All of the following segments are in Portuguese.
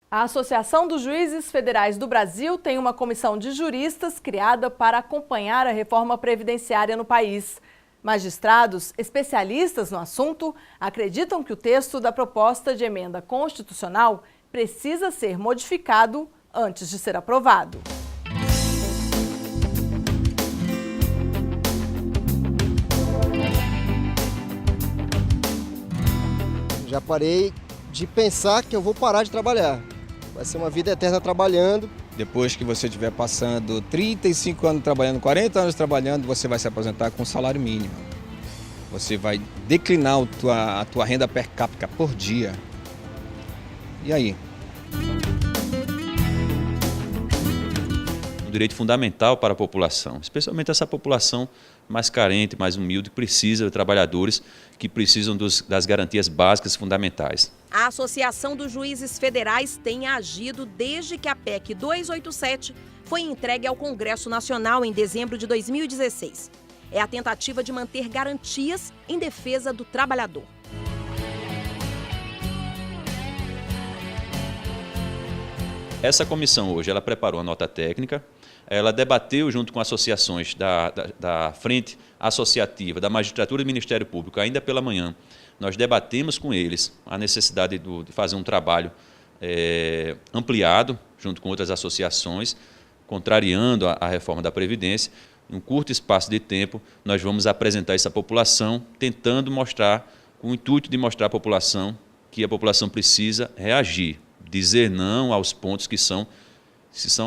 A Associação dos Juízes Federais do Brasil tem uma comissão de juristas criada para acompanhar a reforma previdenciária no país. Magistrados especialistas no assunto acreditam que o texto da proposta de emenda constitucional precisa ser modificado antes de ser aprovado. Já parei de pensar que eu vou parar de trabalhar. Vai ser uma vida eterna trabalhando. Depois que você estiver passando 35 anos trabalhando, 40 anos trabalhando, você vai se aposentar com salário mínimo. Você vai declinar a tua renda per capita por dia. E aí? Um direito fundamental para a população, especialmente essa população mais carente, mais humilde, que precisa de trabalhadores que precisam das garantias básicas fundamentais. A Associação dos Juízes Federais tem agido desde que a PEC 287 foi entregue ao Congresso Nacional em dezembro de 2016. É a tentativa de manter garantias em defesa do trabalhador. Essa comissão hoje ela preparou a nota técnica, ela debateu junto com associações da Frente Associativa, da Magistratura e do Ministério Público, ainda pela manhã. Nós debatemos com eles a necessidade de fazer um trabalho ampliado, junto com outras associações, contrariando a reforma da Previdência. Em um curto espaço de tempo, nós vamos apresentar essa população, tentando mostrar, com o intuito de mostrar à população que a população precisa reagir, dizer não aos pontos que são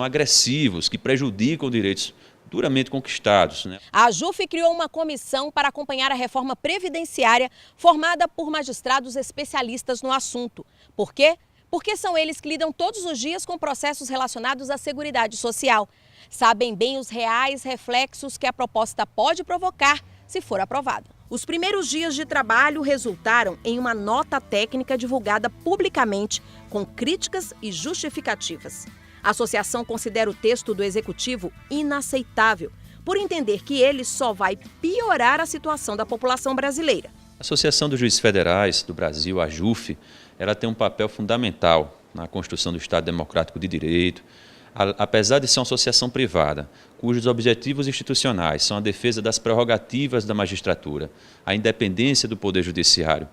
agressivos, que prejudicam direitos duramente conquistados. A AJUF criou uma comissão para acompanhar a reforma previdenciária formada por magistrados especialistas no assunto. Por quê? Porque são eles que lidam todos os dias com processos relacionados à Seguridade Social. Sabem bem os reais reflexos que a proposta pode provocar se for aprovada. Os primeiros dias de trabalho resultaram em uma nota técnica divulgada publicamente, com críticas e justificativas. A associação considera o texto do Executivo inaceitável, por entender que ele só vai piorar a situação da população brasileira. A Associação dos Juízes Federais do Brasil, a AJUF, ela tem um papel fundamental na construção do Estado Democrático de Direito, apesar de ser uma associação privada, cujos objetivos institucionais são a defesa das prerrogativas da magistratura, a independência do Poder Judiciário,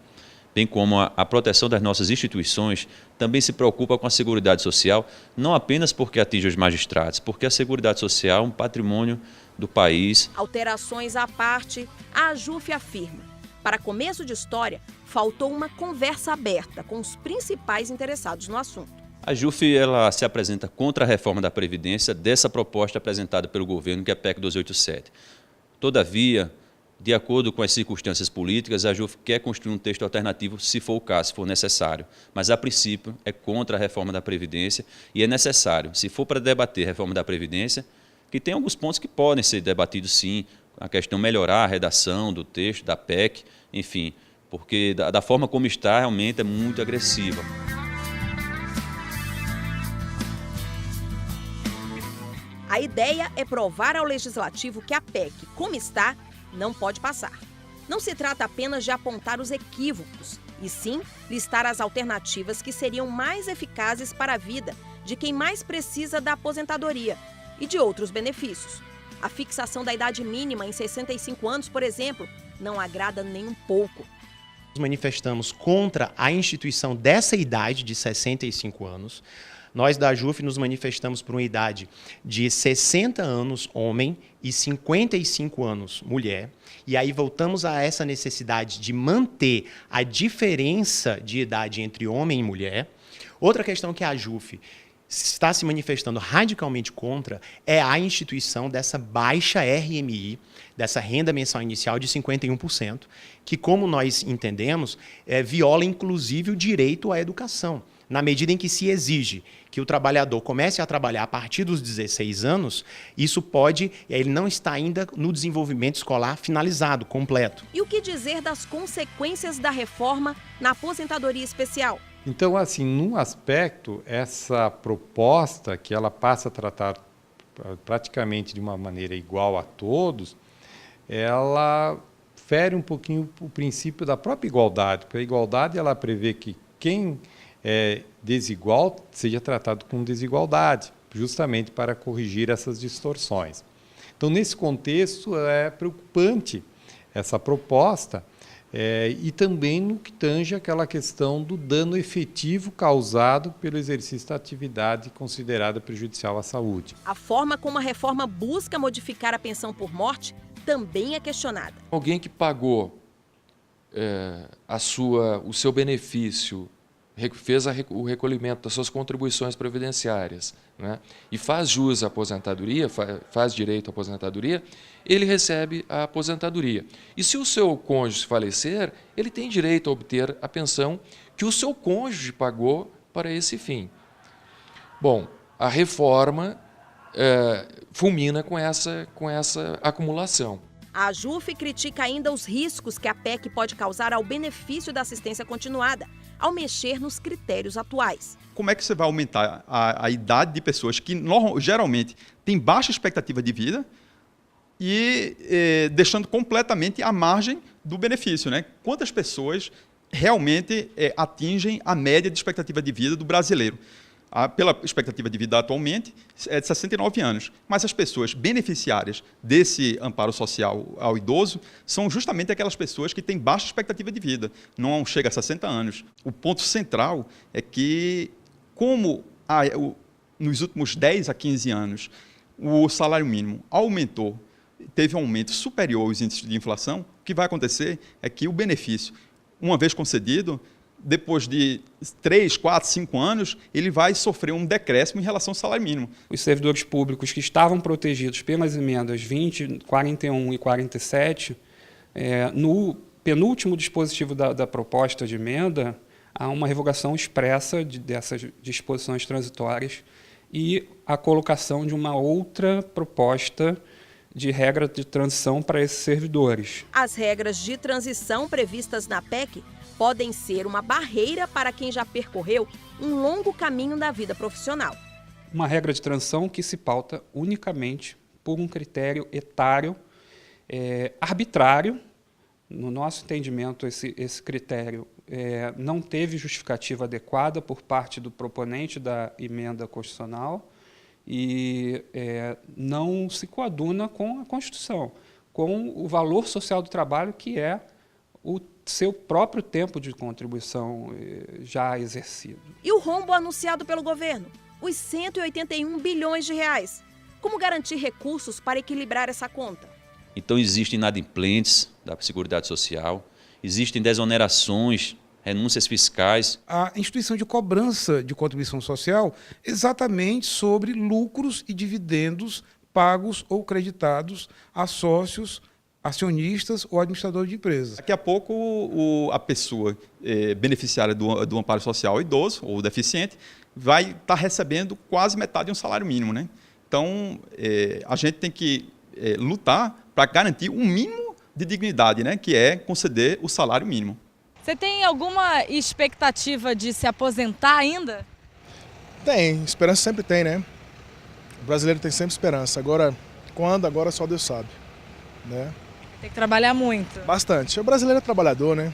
bem como a proteção das nossas instituições, também se preocupa com a Seguridade Social, não apenas porque atinge os magistrados, porque a Seguridade Social é um patrimônio do país. Alterações à parte, a AJUF afirma: para começo de história, faltou uma conversa aberta com os principais interessados no assunto. A AJUF ela se apresenta contra a reforma da Previdência dessa proposta apresentada pelo governo, que é a PEC 287. Todavia, de acordo com as circunstâncias políticas, a AJUF quer construir um texto alternativo, se for o caso, se for necessário. Mas, a princípio, é contra a reforma da Previdência e é necessário, se for para debater a reforma da Previdência, que tem alguns pontos que podem ser debatidos sim, a questão de melhorar a redação do texto, da PEC, enfim, porque da forma como está, realmente é muito agressiva. A ideia é provar ao Legislativo que a PEC, como está, não pode passar. Não se trata apenas de apontar os equívocos, e sim listar as alternativas que seriam mais eficazes para a vida de quem mais precisa da aposentadoria e de outros benefícios. A fixação da idade mínima em 65 anos, por exemplo, não agrada nem um pouco. Nos manifestamos contra a instituição dessa idade de 65 anos. Nós da AJUF nos manifestamos por uma idade de 60 anos homem e 55 anos mulher. E aí voltamos a essa necessidade de manter a diferença de idade entre homem e mulher. Outra questão que a AJUF está se manifestando radicalmente contra é a instituição dessa baixa RMI, dessa renda mensal inicial de 51%, que, como nós entendemos, viola inclusive o direito à educação. Na medida em que se exige que o trabalhador comece a trabalhar a partir dos 16 anos, ele não está ainda no desenvolvimento escolar finalizado, completo. E o que dizer das consequências da reforma na aposentadoria especial? Então, assim, num aspecto, essa proposta, que ela passa a tratar praticamente de uma maneira igual a todos, ela fere um pouquinho o princípio da própria igualdade, porque a igualdade ela prevê que quem desigual seja tratado com desigualdade, justamente para corrigir essas distorções. Então, nesse contexto, é preocupante essa proposta e também no que tange aquela questão do dano efetivo causado pelo exercício da atividade considerada prejudicial à saúde. A forma como a reforma busca modificar a pensão por morte também é questionada. Alguém que pagou o seu benefício, fez o recolhimento das suas contribuições previdenciárias, né, e faz jus à aposentadoria, faz direito à aposentadoria, ele recebe a aposentadoria. E se o seu cônjuge falecer, ele tem direito a obter a pensão que o seu cônjuge pagou para esse fim. Bom, a reforma fulmina com essa acumulação. A AJUF critica ainda os riscos que a PEC pode causar ao benefício da assistência continuada, ao mexer nos critérios atuais. Como é que você vai aumentar a idade de pessoas que geralmente têm baixa expectativa de vida e deixando completamente à margem do benefício, né? Quantas pessoas realmente atingem a média de expectativa de vida do brasileiro? Pela expectativa de vida atualmente, é de 69 anos. Mas as pessoas beneficiárias desse amparo social ao idoso são justamente aquelas pessoas que têm baixa expectativa de vida, não chega a 60 anos. O ponto central é que, como nos últimos 10 a 15 anos o salário mínimo aumentou, teve um aumento superior aos índices de inflação, o que vai acontecer é que o benefício, uma vez concedido, depois de 3, 4, 5 anos, ele vai sofrer um decréscimo em relação ao salário mínimo. Os servidores públicos que estavam protegidos pelas emendas 20, 41 e 47, no penúltimo dispositivo da proposta de emenda, há uma revogação expressa dessas disposições transitórias e a colocação de uma outra proposta de regra de transição para esses servidores. As regras de transição previstas na PEC podem ser uma barreira para quem já percorreu um longo caminho da vida profissional. Uma regra de transição que se pauta unicamente por um critério etário arbitrário. No nosso entendimento, esse critério não teve justificativa adequada por parte do proponente da emenda constitucional e não se coaduna com a Constituição, com o valor social do trabalho, que é o seu próprio tempo de contribuição já exercido. E o rombo anunciado pelo governo? Os 181 bilhões de reais. Como garantir recursos para equilibrar essa conta? Então existem inadimplentes da Seguridade Social, existem desonerações, renúncias fiscais. A instituição de cobrança de contribuição social exatamente sobre lucros e dividendos pagos ou creditados a sócios, acionistas ou administradores de empresas. Daqui a pouco a pessoa beneficiária do amparo social idoso ou deficiente vai estar recebendo quase metade de um salário mínimo, né? Então, a gente tem que lutar para garantir um mínimo de dignidade, né? Que é conceder o salário mínimo. Você tem alguma expectativa de se aposentar ainda? Tem, esperança sempre tem, né? O brasileiro tem sempre esperança. Agora, só Deus sabe, né? Tem que trabalhar muito. Bastante. O brasileiro é trabalhador, né?